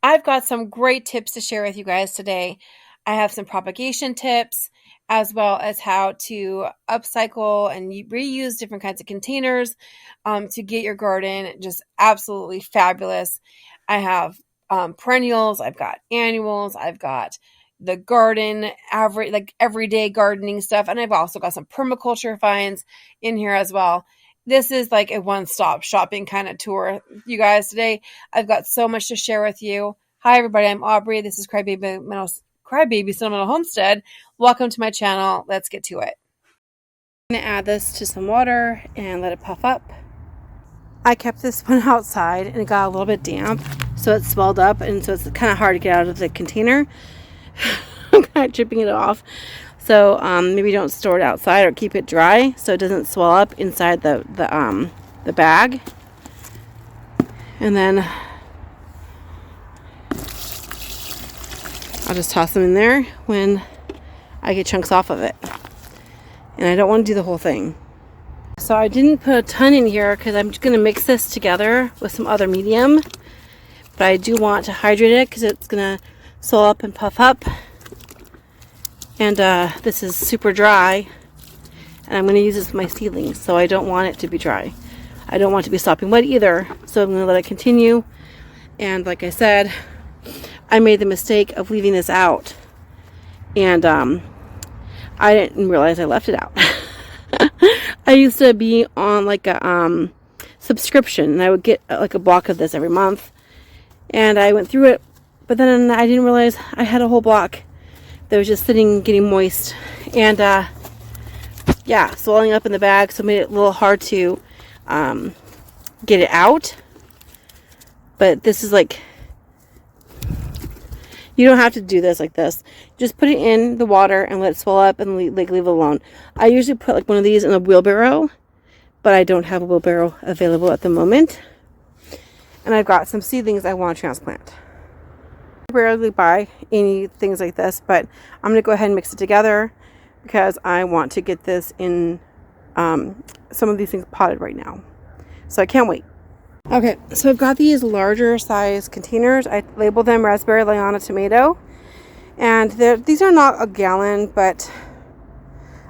I've got some great tips to share with you guys today. I have some propagation tips as well as how to upcycle and reuse different kinds of containers to get your garden just absolutely fabulous. I have perennials, I've got annuals, I've got the garden, everyday gardening stuff, and I've also got some permaculture finds in here as well. This is like a one-stop shopping kind of tour, you guys. Today, I've got so much to share with you. Hi, everybody. I'm Aubrey. This is Crybaby Sentimental Homestead. Welcome to my channel. Let's get to it. I'm going to add this to some water and let it puff up. I kept this one outside and it got a little bit damp, so it swelled up, and so it's kind of hard to get out of the container. I'm kind of chipping it off. So maybe don't store it outside or keep it dry so it doesn't swell up inside the bag. And then I'll just toss them in there when I get chunks off of it. And I don't want to do the whole thing. So I didn't put a ton in here because I'm just going to mix this together with some other medium. But I do want to hydrate it because it's going to swell up and puff up. And this is super dry, and I'm going to use this with my seedlings, so I don't want it to be dry. I don't want it to be sopping wet either, so I'm going to let it continue. And like I said, I made the mistake of leaving this out, and I didn't realize I left it out. I used to be on like a subscription, and I would get like a block of this every month, and I went through it, but then I didn't realize I had a whole block that was just sitting getting moist, and yeah, swelling up in the bag, so it made it a little hard to get it out. But this is like, you don't have to do this like this. Just put it in the water and let it swell up and leave it alone. I usually put like one of these in a wheelbarrow, but I don't have a wheelbarrow available at the moment. And I've got some seedlings I want to transplant. I rarely buy any things like this, but I'm going to go ahead and mix it together because I want to get this in some of these things potted right now. So I can't wait. Okay, so I've got these larger size containers. I labeled them raspberry, liana, tomato. And these are not a gallon, but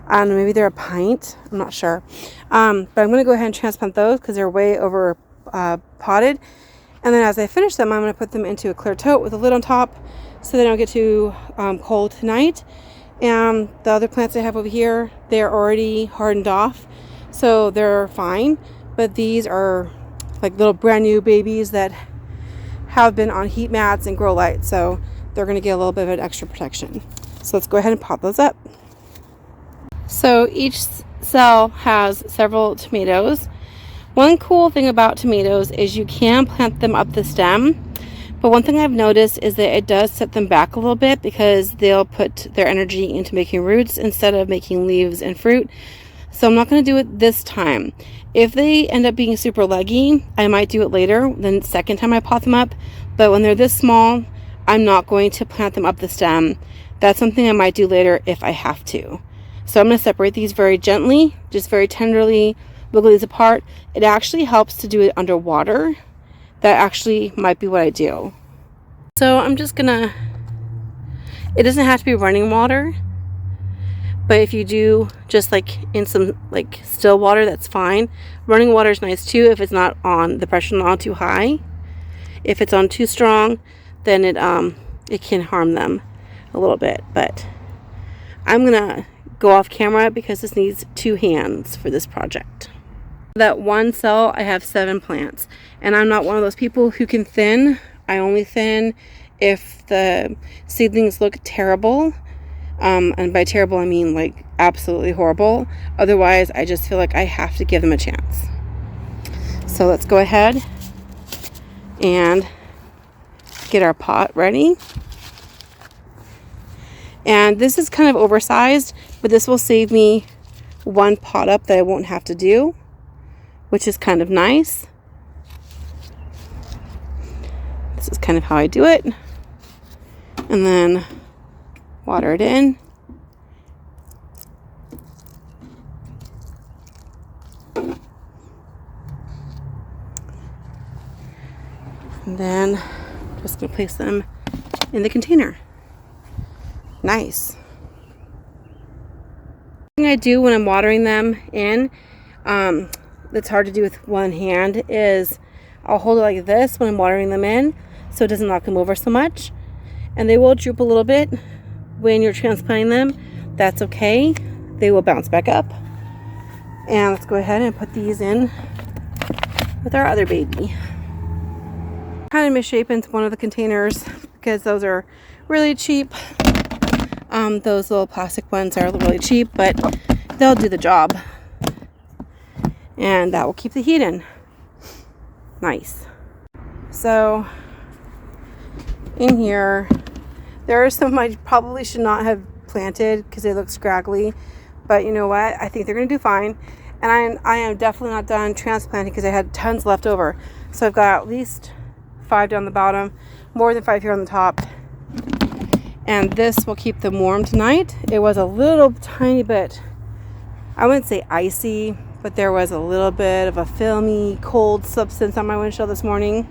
I don't know, maybe they're a pint. I'm not sure. But I'm going to go ahead and transplant those because they're way over potted. And then as I finish them, I'm going to put them into a clear tote with a lid on top so they don't get too cold tonight. And the other plants I have over here, they're already hardened off, so they're fine. But these are like little brand new babies that have been on heat mats and grow light, so they're going to get a little bit of an extra protection. So let's go ahead and pot those up. So each cell has several tomatoes. One cool thing about tomatoes is you can plant them up the stem, but one thing I've noticed is that it does set them back a little bit because they'll put their energy into making roots instead of making leaves and fruit. So I'm not going to do it this time. If they end up being super leggy, I might do it later, the second time I pot them up. But when they're this small, I'm not going to plant them up the stem. That's something I might do later if I have to. So I'm going to separate these very gently, just very tenderly, wiggle these apart. It actually helps to do it underwater. That actually might be what I do. So I'm just gonna, it doesn't have to be running water, but if you do just like in some like still water, that's fine. Running water is nice too if it's not on, the pressure not too high. If it's on too strong, then it can harm them a little bit. But I'm gonna go off camera because this needs 2 hands for this project. That one cell, I have 7 plants, and I'm not one of those people who can thin. I only thin if the seedlings look terrible, and by terrible I mean like absolutely horrible. Otherwise I just feel like I have to give them a chance. So let's go ahead and get our pot ready. And this is kind of oversized, but this will save me 1 pot up that I won't have to do, which is kind of nice. This is kind of how I do it. And then water it in. And then Just gonna place them in the container. Nice. The thing I do when I'm watering them in, that's hard to do with one hand, is I'll hold it like this when I'm watering them in so it doesn't knock them over so much. And they will droop a little bit when you're transplanting them. That's okay. They will bounce back up. And let's go ahead and put these in with our other baby. Kind of misshapen one of the containers because those are really cheap. Those little plastic ones are really cheap, but they'll do the job. And that will keep the heat in. Nice. So in here, there are some I probably should not have planted because they look scraggly, but you know what? I think they're going to do fine. And I am definitely not done transplanting because I had tons left over. So I've got at least 5 down the bottom, more than 5 here on the top. And this will keep them warm tonight. It was a little tiny bit, I wouldn't say icy, but there was a little bit of a filmy, cold substance on my windshield this morning.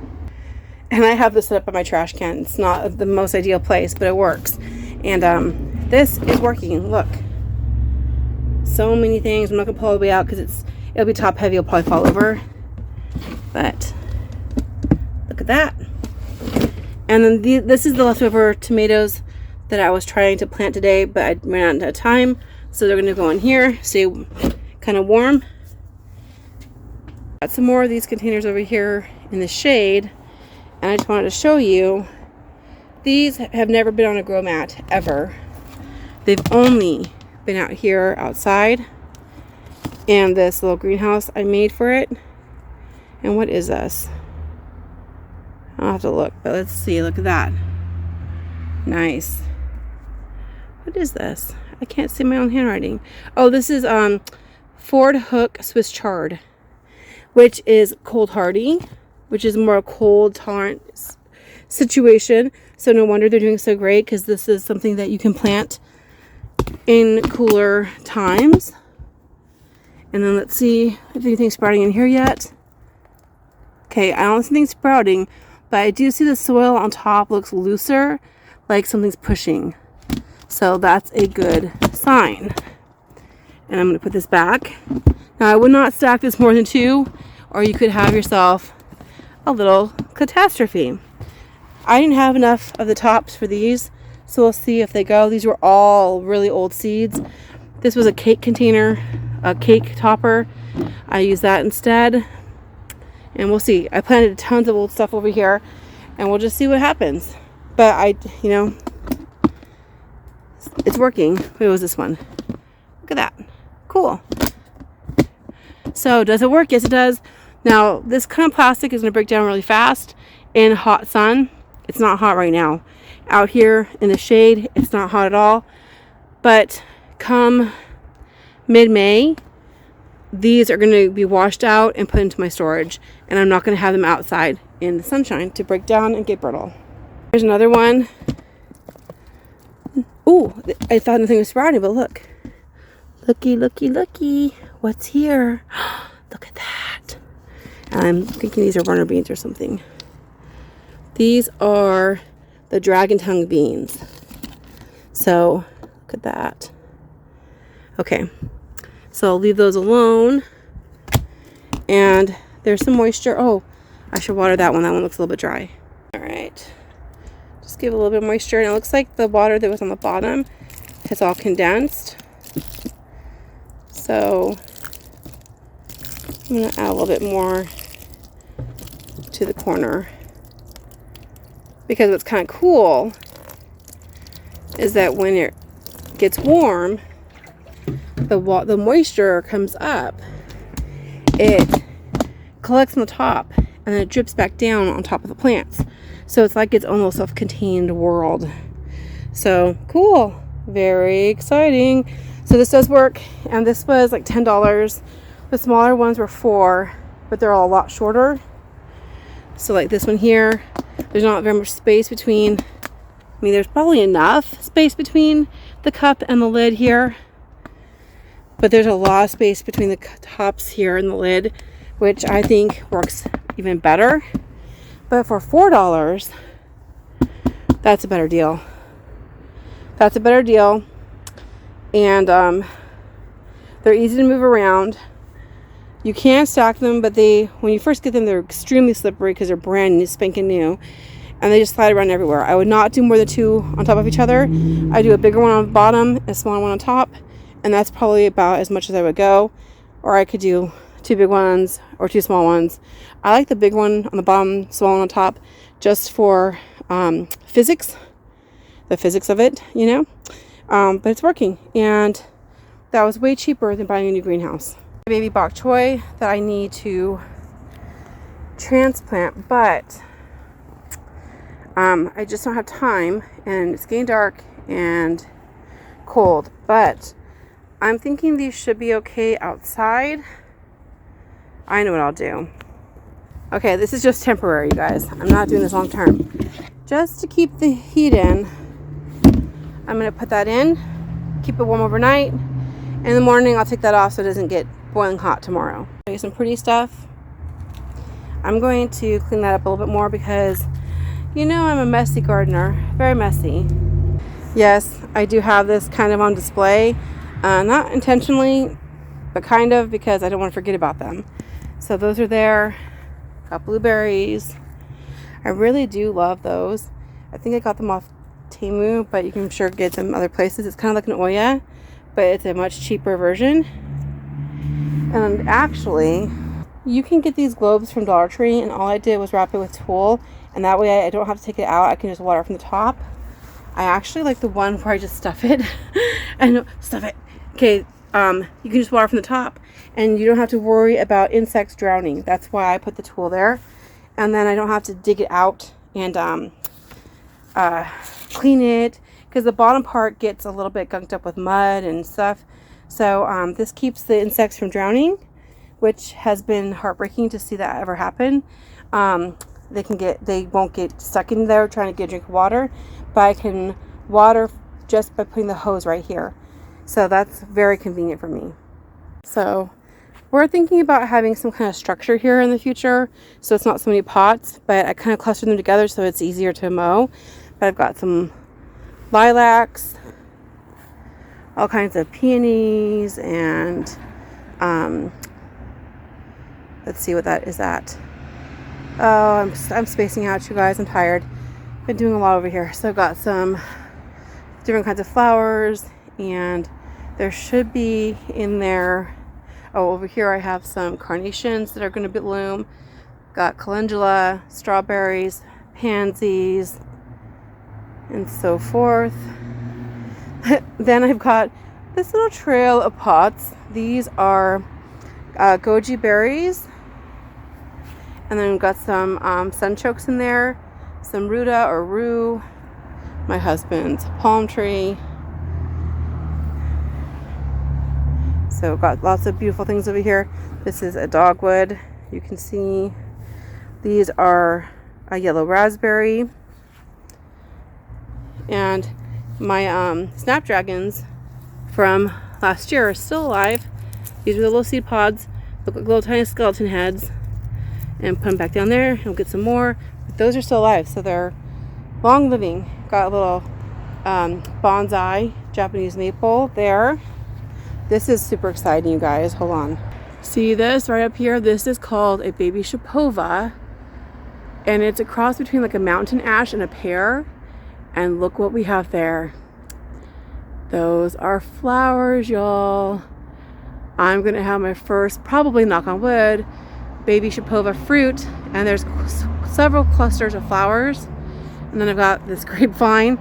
And I have this set up on my trash can. It's not the most ideal place, but it works. And this is working. Look. So many things. I'm not going to pull all the way out because it'll be top heavy. It'll probably fall over. But look at that. And then this is the leftover tomatoes that I was trying to plant today, but I ran out of time. So they're going to go in here, stay kind of warm. Got some more of these containers over here in the shade. And I just wanted to show you, these have never been on a grow mat, ever. They've only been out here outside in this little greenhouse I made for it. And what is this? I'll have to look, but let's see. Look at that. Nice. What is this? I can't see my own handwriting. Oh, this is Ford Hook Swiss Chard, which is cold hardy, which is more a cold tolerant situation. So no wonder they're doing so great, because this is something that you can plant in cooler times. And then let's see if anything's sprouting in here yet. Okay, I don't see anything sprouting, but I do see the soil on top looks looser, like something's pushing. So that's a good sign. And I'm going to put this back. Now I would not stack this more than 2, or you could have yourself a little catastrophe. I didn't have enough of the tops for these, so we'll see if they go. These were all really old seeds. This was a cake container, a cake topper. I used that instead. And we'll see. I planted tons of old stuff over here, and we'll just see what happens. But it's working. What was this one? Look at that. Cool. So does it work? Yes, it does. Now, this kind of plastic is going to break down really fast in hot sun. It's not hot right now. Out here in the shade, it's not hot at all. But come mid-May, these are going to be washed out and put into my storage. And I'm not going to have them outside in the sunshine to break down and get brittle. There's another one. Ooh, I thought nothing was sprouting, but look. Looky, looky, looky. What's here? Look at that. I'm thinking these are runner beans or something. These are the dragon tongue beans. So, look at that. Okay. So I'll leave those alone. And there's some moisture. Oh, I should water that one. That one looks a little bit dry. All right. Just give it a little bit of moisture. And it looks like the water that was on the bottom has all condensed. So I'm going to add a little bit more to the corner. Because what's kind of cool is that when it gets warm, the moisture comes up, it collects on the top, and then it drips back down on top of the plants. So it's like its own self-contained world. So cool. Very exciting. So this does work, and this was like $10. The smaller ones were $4, but they're all a lot shorter. So like this one here, there's not very much space between. I mean, there's probably enough space between the cup and the lid here, but there's a lot of space between the tops here and the lid, which I think works even better. But for $4, That's a better deal. That's a better deal. And they're easy to move around. You can stack them, but when you first get them, they're extremely slippery because they're brand new, spanking new, and they just slide around everywhere. I would not do more than 2 on top of each other. I do a bigger one on the bottom, a smaller one on top, and that's probably about as much as I would go. Or I could do 2 big ones or 2 small ones. I like the big one on the bottom, small one on top, just for physics, the physics of it, you know. But it's working, and that was way cheaper than buying a new greenhouse. Baby Bok Choy that I need to transplant, but I just don't have time, and it's getting dark and cold. But I'm thinking these should be okay outside. I know what I'll do. Okay, this is just temporary, you guys. I'm not doing this long term. Just to keep the heat in, I'm going to put that in, keep it warm overnight. In the morning, I'll take that off so it doesn't get boiling hot tomorrow. Get some pretty stuff. I'm going to clean that up a little bit more because, you know, I'm a messy gardener. Very messy. Yes, I do have this kind of on display. Not intentionally, but kind of, because I don't want to forget about them. So those are there. Got blueberries. I really do love those. I think I got them off Temu, but you can, I'm sure, get them other places. It's kind of like an Oya, but it's a much cheaper version. And actually, you can get these globes from Dollar Tree, and all I did was wrap it with tulle, and that way I don't have to take it out. I can just water from the top. I actually like the one where I just stuff it. I know, stuff it. Okay, you can just water from the top, and you don't have to worry about insects drowning. That's why I put the tulle there, and then I don't have to dig it out and clean it, because the bottom part gets a little bit gunked up with mud and stuff. So this keeps the insects from drowning, which has been heartbreaking to see that ever happen. They won't get stuck in there trying to get a drink of water, but I can water just by putting the hose right here. So that's very convenient for me. So we're thinking about having some kind of structure here in the future, so it's not so many pots, but I kind of cluster them together so it's easier to mow. But I've got some lilacs, all kinds of peonies, and let's see what that is at. Oh, I'm spacing out, you guys. I'm tired. Been doing a lot over here. So I've got some different kinds of flowers, and there should be in there. Oh, over here I have some carnations that are going to bloom. Got calendula, strawberries, pansies, and so forth. Then I've got this little trail of pots. These are goji berries, and then we've got some sunchokes in there, some ruta or rue, my husband's palm tree. So got lots of beautiful things over here. This is a dogwood. You can see these are a yellow raspberry, and my snapdragons from last year are still alive. These are the little seed pods, look like little tiny skeleton heads, and put them back down there, and we'll get some more. But those are still alive, so they're long living. Got a little bonsai Japanese maple there. This is super exciting, you guys. Hold on. See this right up here? This is called a baby Shipova, and it's a cross between like a mountain ash and a pear. And look what we have there. Those are flowers, y'all. I'm gonna have my first, probably, knock on wood, baby Shipova fruit, and there's several clusters of flowers. And then I've got this grapevine.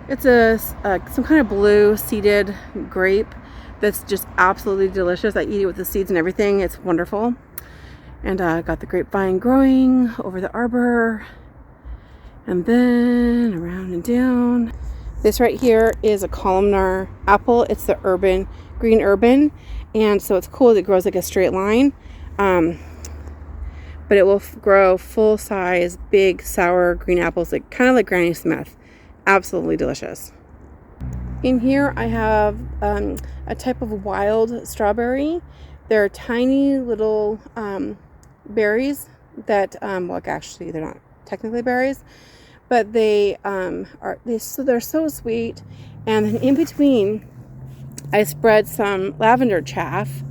It's some kind of blue seeded grape that's just absolutely delicious. I eat it with the seeds and everything. It's wonderful. And I got the grapevine growing over the arbor, and then around and down. This right here is a columnar apple. It's the green urban, and so it's cool. It grows like a straight line, but it will grow full size, big, sour green apples, like kind of like Granny Smith. Absolutely delicious. In here I have a type of wild strawberry. They're tiny little berries that, well, actually they're not technically berries, but they're so sweet. And then in between, I spread some lavender chaff,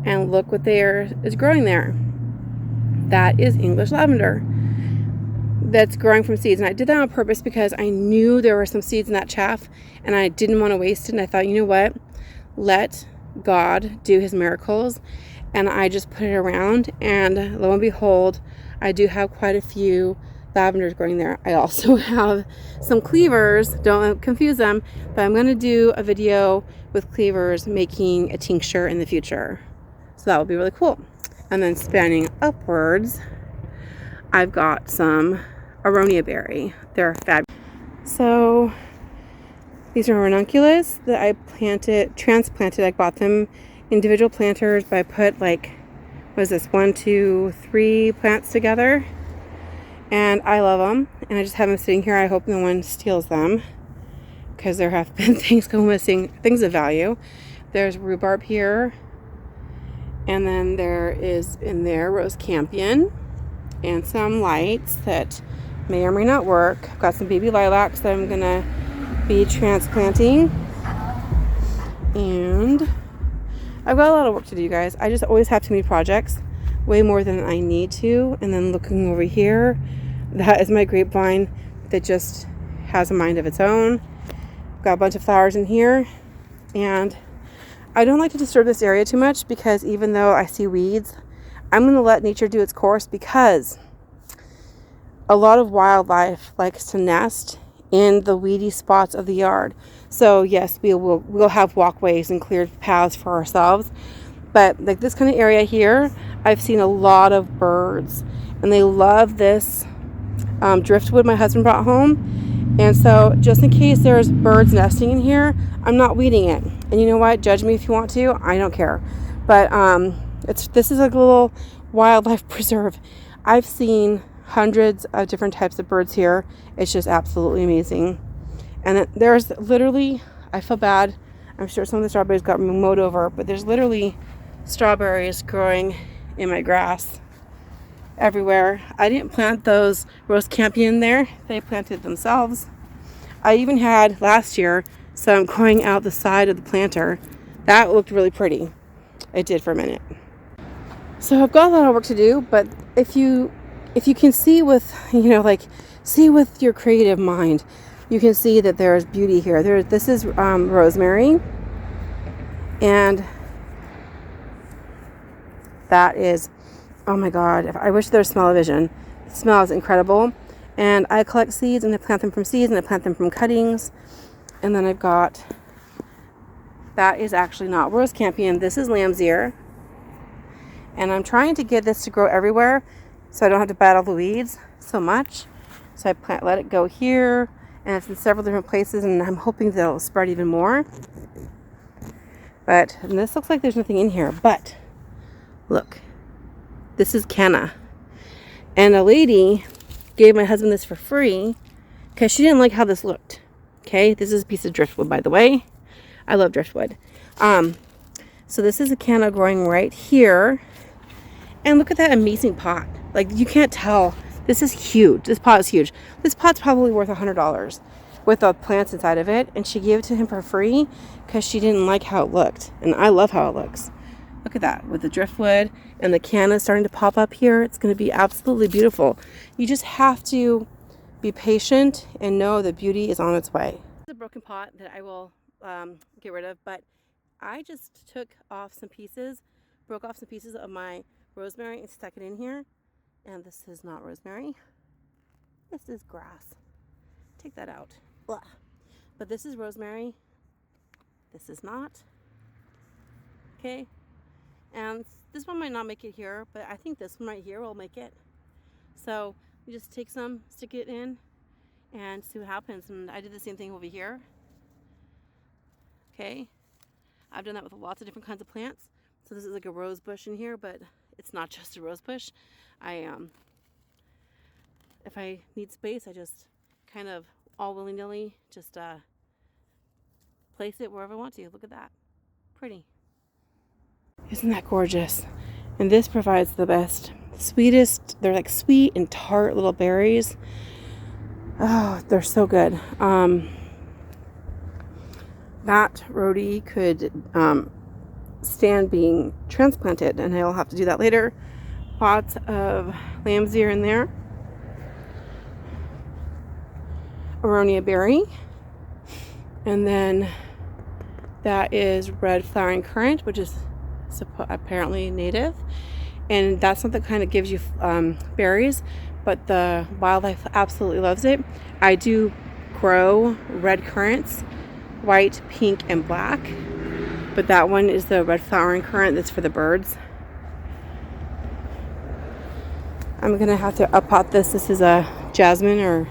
and look what is growing there. That is English lavender that's growing from seeds. And I did that on purpose because I knew there were some seeds in that chaff and I didn't want to waste it. And I thought, you know what? Let God do his miracles. And I just put it around, and lo and behold, I do have quite a few lavenders growing there. I also have some cleavers. Don't confuse them, but I'm going to do a video with cleavers making a tincture in the future. So that will be really cool. And then spanning upwards, I've got some aronia berry. They're fabulous. So these are ranunculus that I transplanted. I bought them individual planters, but I put like, what is this, 1, 2, 3 plants together. And I love them. And I just have them sitting here. I hope no one steals them, because there have been things go missing, things of value. There's rhubarb here. And then there is in there rose campion and some lights that may or may not work. I've got some baby lilacs that I'm going to be transplanting. And I've got a lot of work to do, you guys. I just always have too many projects, way more than I need to. And then looking over here, that is my grapevine that just has a mind of its own. Got a bunch of flowers in here, and I don't like to disturb this area too much, because even though I see weeds, I'm going to let nature do its course, because a lot of wildlife likes to nest in the weedy spots of the yard. So yes, we'll have walkways and cleared paths for ourselves, but like this kind of area here, I've seen a lot of birds, and they love this driftwood my husband brought home. And so just in case there's birds nesting in here, I'm not weeding it. And you know what? Judge me if you want to. I don't care. But this is like a little wildlife preserve. I've seen hundreds of different types of birds here. It's just absolutely amazing. And there's literally, I feel bad. I'm sure some of the strawberries got mowed over, but there's literally strawberries growing in my grass everywhere. I didn't plant those rose campion there. They planted themselves. I even had last year some growing out the side of the planter. That looked really pretty. It did for a minute. So I've got a lot of work to do, but if you can see with, see with your creative mind, you can see that there's beauty here. This is rosemary, and that is, oh my God, I wish there was smell-o-vision. The smell is incredible. And I collect seeds, and I plant them from seeds, and I plant them from cuttings. And then I've got, that is actually not rose campion. This is lamb's ear. And I'm trying to get this to grow everywhere, so I don't have to battle the weeds so much. So I let it go here, and it's in several different places, and I'm hoping that it'll spread even more. But, and this looks like there's nothing in here, but look, this is canna. And a lady gave my husband this for free because she didn't like how this looked. Okay, this is a piece of driftwood, by the way. I love driftwood. So this is a canna growing right here. And look at that amazing pot. Like, you can't tell. This is huge. This pot is huge. This pot's probably worth $100 with the plants inside of it. And she gave it to him for free because she didn't like how it looked. And I love how it looks. Look at that, with the driftwood and the canna starting to pop up here. It's going to be absolutely beautiful. You just have to be patient and know that beauty is on its way. This is a broken pot that I will get rid of, but I just broke off some pieces of my rosemary and stuck it in here. And this is not rosemary. This is grass. Take that out. Blah. But this is rosemary. This is not. Okay. And this one might not make it here, but I think this one right here will make it. So you just take some, stick it in, and see what happens. And I did the same thing over here. Okay. I've done that with lots of different kinds of plants. So this is like a rose bush in here, but it's not just a rose bush. If I need space, I just kind of all willy-nilly just place it wherever I want to. Look at that. Pretty. Isn't that gorgeous? And this provides the best, sweetest, they're like sweet and tart little berries. Oh, they're so good. That rhodie could stand being transplanted, and I'll have to do that later. Lots of lamb's ear in there. Aronia berry. And then that is red flowering currant, which is apparently native. And that's not the kind that gives you berries, but the wildlife absolutely loves it. I do grow red currants, white, pink, and black. But that one is the red flowering currant that's for the birds. I'm going to have to uppot this. This is a jasmine or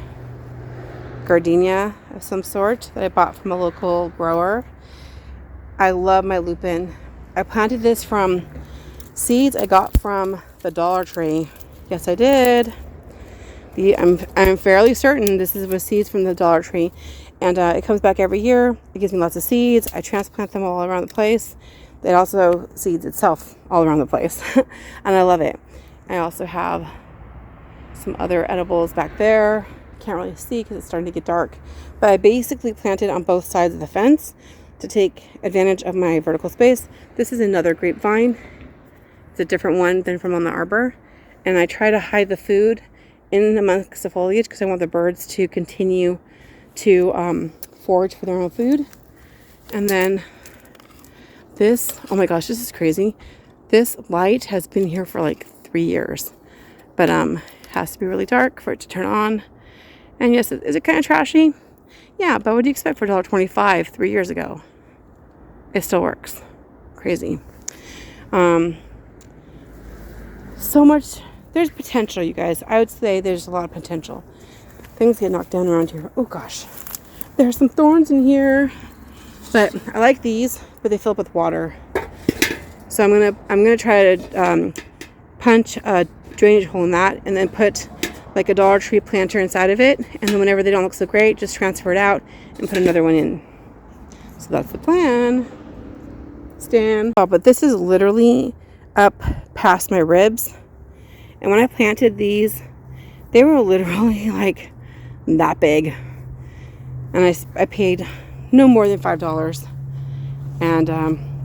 gardenia of some sort that I bought from a local grower. I love my lupin. I planted this from seeds I got from the Dollar Tree. Yes, I did. I'm fairly certain this is with seeds from the Dollar Tree. And it comes back every year. It gives me lots of seeds. I transplant them all around the place. It also seeds itself all around the place. And I love it. I also have some other edibles back there. Can't really see because it's starting to get dark. But I basically planted on both sides of the fence to take advantage of my vertical space. This is another grapevine. It's a different one than from on the arbor. And I try to hide the food in amongst the foliage because I want the birds to continue to forage for their own food. And then this, oh my gosh, this is crazy. This light has been here for like 3 years, but it has to be really dark for it to turn on. And yes, is it kind of trashy? Yeah, but what do you expect for $1.25 3 years ago? It still works. Crazy. So much, there's potential, you guys. I would say there's a lot of potential. Things get knocked down around here. Oh gosh, there's some thorns in here, but I like these, but they fill up with water. So I'm gonna try to punch a drainage hole in that, and then put like a Dollar Tree planter inside of it. And then whenever they don't look so great, just transfer it out and put another one in. So that's the plan. Stan. Oh, but this is literally up past my ribs. And when I planted these, they were literally like that big, and I paid no more than $5, and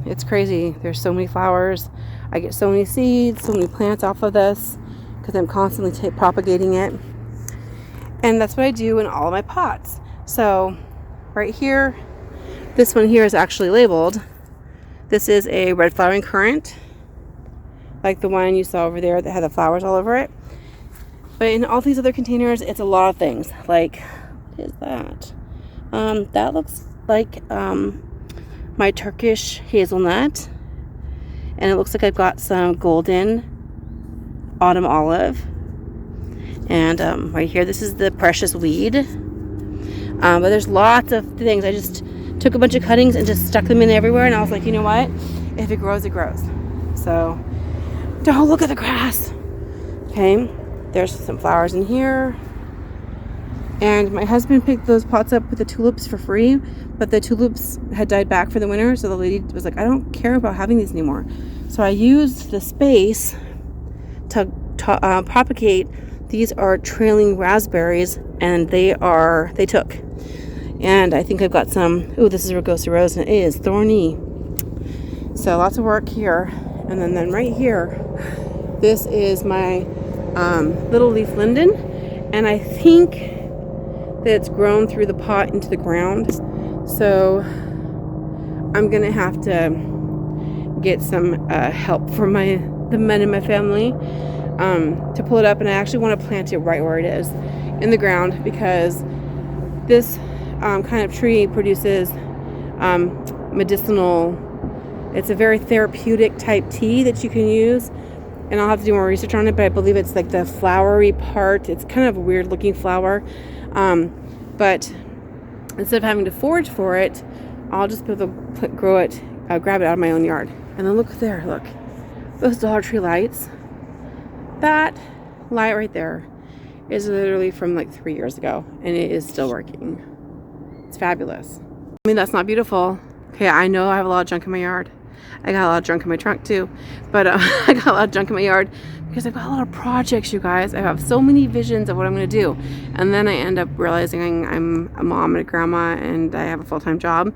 it's crazy. There's so many flowers. I get so many seeds, so many plants off of this because I'm constantly propagating it, and that's what I do in all of my pots. So right here, this one here is actually labeled. This is a red flowering currant, like the one you saw over there that had the flowers all over it. But in all these other containers, it's a lot of things. Like, what is that? That looks like my Turkish hazelnut. And it looks like I've got some golden autumn olive. And right here, this is the precious weed. But there's lots of things. I just took a bunch of cuttings and just stuck them in everywhere. And I was like, you know what? If it grows, it grows. So, don't look at the grass. Okay. There's some flowers in here. And my husband picked those pots up with the tulips for free, but the tulips had died back for the winter, so the lady was like, I don't care about having these anymore. So I used the space to propagate. These are trailing raspberries, and they took. And I think I've got some, ooh, this is Rugosa Rose, and it is thorny. So lots of work here. And then right here, this is my little leaf linden, and I think that it's grown through the pot into the ground. So I'm gonna have to get some help from the men in my family to pull it up, and I actually want to plant it right where it is in the ground, because this kind of tree produces medicinal, it's a very therapeutic type tea that you can use. And I'll have to do more research on it, but I believe it's like the flowery part. It's kind of a weird looking flower. But instead of having to forage for it, I'll just be able to grow it, grab it out of my own yard. And then look there, look. Those Dollar Tree lights. That light right there is literally from like 3 years ago, and it is still working. It's fabulous. I mean, that's not beautiful. Okay, I know I have a lot of junk in my yard. I got a lot of junk in my trunk too, but I got a lot of junk in my yard because I've got a lot of projects, you guys. I have so many visions of what I'm going to do. And then I end up realizing I'm a mom and a grandma and I have a full-time job.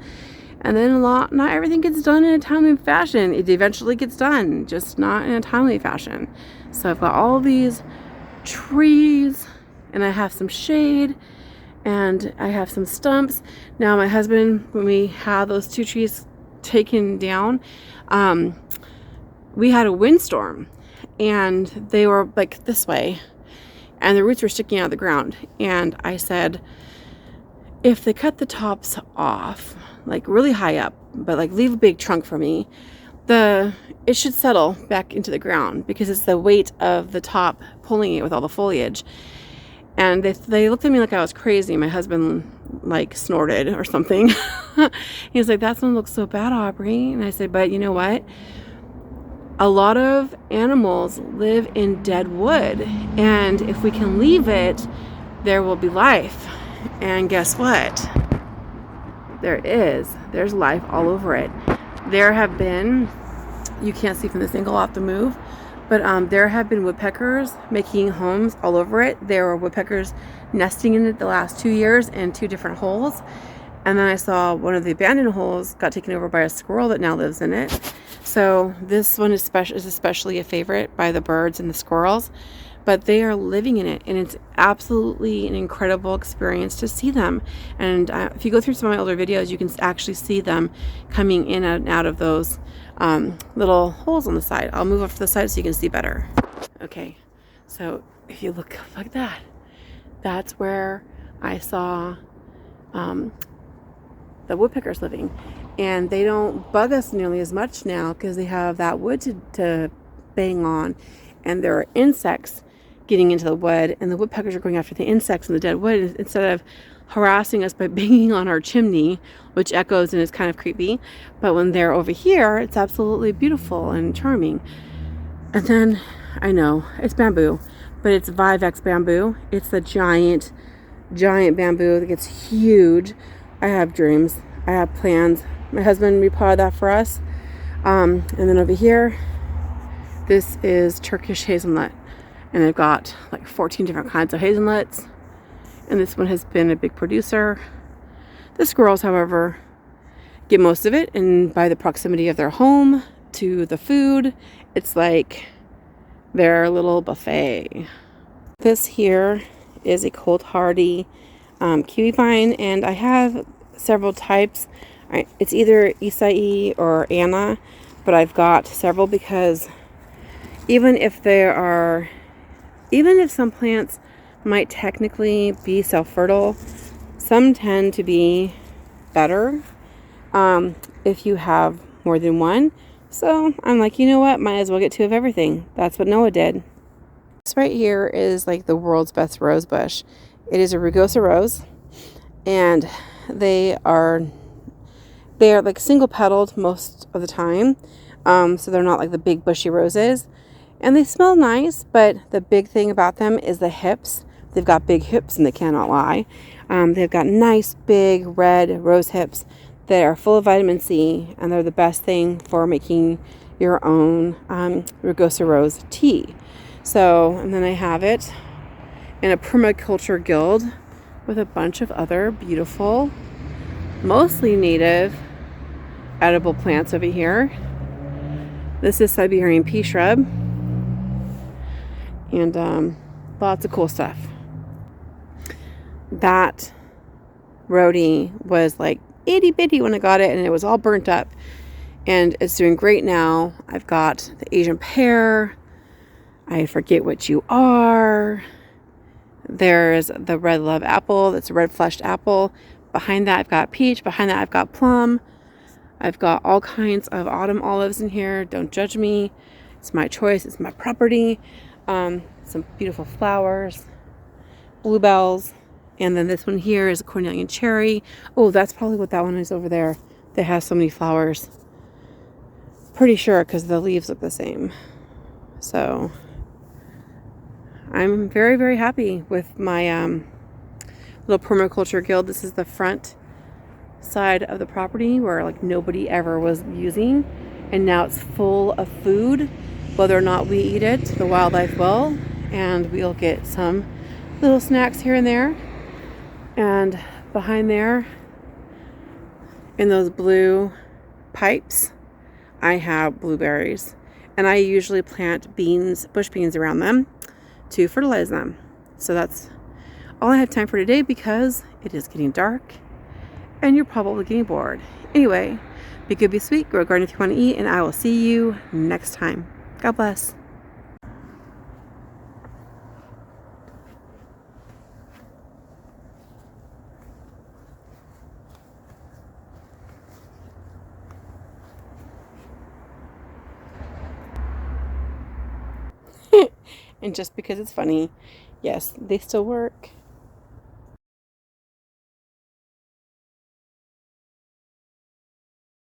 And then not everything gets done in a timely fashion. It eventually gets done, just not in a timely fashion. So I've got all these trees and I have some shade and I have some stumps. Now my husband, when we had those 2 trees taken down, we had a windstorm and they were like this way and the roots were sticking out of the ground. And I said, if they cut the tops off, like really high up, but like leave a big trunk for me, it should settle back into the ground because it's the weight of the top pulling it with all the foliage. And they looked at me like I was crazy. My husband like snorted or something. He was like, that doesn't look so bad, Aubrey. And I said, but you know what? A lot of animals live in dead wood. And if we can leave it, there will be life. And guess what? There's life all over it. There have been, you can't see from this angle, I'll have to move, but there have been woodpeckers making homes all over it. There were woodpeckers nesting in it the last 2 years in 2 different holes. And then I saw one of the abandoned holes got taken over by a squirrel that now lives in it. So this one is especially a favorite by the birds and the squirrels. But they are living in it, and it's absolutely an incredible experience to see them. And if you go through some of my older videos, you can actually see them coming in and out of those little holes on the side. I'll move off to the side so you can see better. Okay, so if you look up like that, that's where I saw the woodpeckers living. And they don't bug us nearly as much now because they have that wood to bang on. And there are insects getting into the wood, and the woodpeckers are going after the insects in the dead wood instead of harassing us by banging on our chimney, which echoes and is kind of creepy. But when they're over here, it's absolutely beautiful and charming. And then, I know, it's bamboo, but it's Vivex bamboo. It's the giant bamboo that gets huge. I have dreams. I have plans. My husband repotted that for us. And then over here, this is Turkish hazelnut. And I've got like 14 different kinds of hazelnuts. And this one has been a big producer. The squirrels, however, get most of it. And by the proximity of their home to the food, it's like their little buffet. This here is a cold hardy kiwi vine. And I have several types. It's either Isai or Anna. But I've got several because even if some plants might technically be self-fertile, some tend to be better if you have more than one. So I'm like, you know what? Might as well get 2 of everything. That's what Noah did. This right here is like the world's best rose bush. It is a Rugosa Rose, and they are like single petaled most of the time. So they're not like the big bushy roses. And they smell nice, but the big thing about them is the hips. They've got big hips and they cannot lie. They've got nice big red rose hips that are full of vitamin C, and they're the best thing for making your own Rugosa Rose tea. So, and then I have it in a permaculture guild with a bunch of other beautiful, mostly native edible plants over here. This is Siberian pea shrub. And lots of cool stuff. That rhodie was like itty bitty when I got it, and it was all burnt up, and it's doing great now. I've got the Asian pear, I forget what you are, there's the red love apple, that's a red fleshed apple. Behind that I've got peach, behind that I've got plum. I've got all kinds of autumn olives in here. Don't judge me, it's my choice, it's my property. Some beautiful flowers, bluebells, and then this one here is a cornelian cherry. Oh, that's probably what that one is over there that has so many flowers. Pretty sure, because the leaves look the same. So I'm very, very happy with my little permaculture guild. This is the front side of the property where like nobody ever was using, and now it's full of food. Whether or not we eat it, the wildlife will, and we'll get some little snacks here and there. And behind there, in those blue pipes, I have blueberries. And I usually plant beans, bush beans around them to fertilize them. So that's all I have time for today because it is getting dark and you're probably getting bored. Anyway, be good, be sweet, grow a garden if you want to eat, and I will see you next time. God bless. And just because it's funny, yes, they still work.